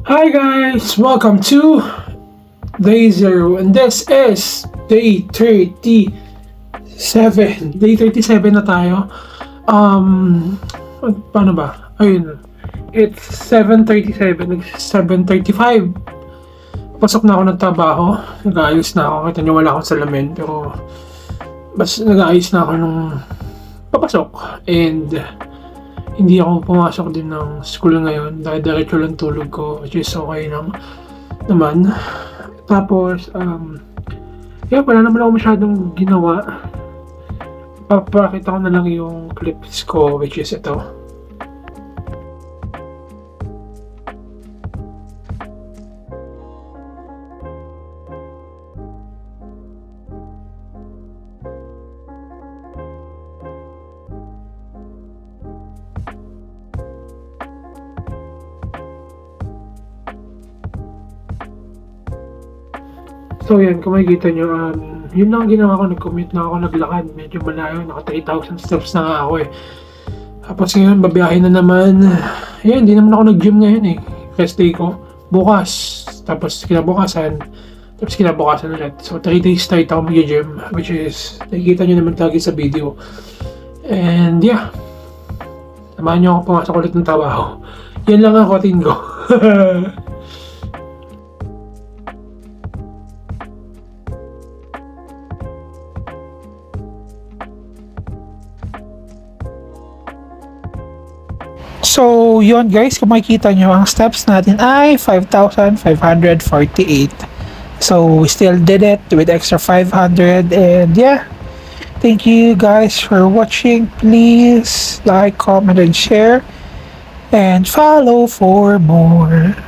Hi guys! Welcome to Day Zero and this is Day 37. Day 37 na tayo. Paano ba? Ayun. It's 7:37. 7:35. Pasok na ako ng trabaho. Nag-aayos na ako. Kita niyo wala akong salamin. Pero nag-aayos na ako nung papasok. And hindi ako pumasok din ng school ngayon dahil diretso lang tulog ko, which is okay lang naman. Tapos wala naman ako masyadong ginawa. Papakita ko na lang yung clips ko, which is ito. So yan, kung makikita nyo, yun lang ginawa ko, nag-commute na ako, naglakad, medyo malayo, naka 3,000 steps na nga ako eh. Tapos ngayon, babiyahin na naman. Ayan, hindi naman ako nag-gym ngayon eh, rest day ko. Bukas, tapos kinabukasan ulit. So 3 days straight ako mag-gym, which is, nakikita nyo naman lagi sa video. And yeah, samahan nyo ako pumasok ulit ng trabaho. Yan lang ang routine ko. So, yun guys, kung makikita nyo, ang steps natin ay 5,548. So, we still did it with extra 500 and yeah. Thank you guys for watching. Please like, comment, and share. And follow for more.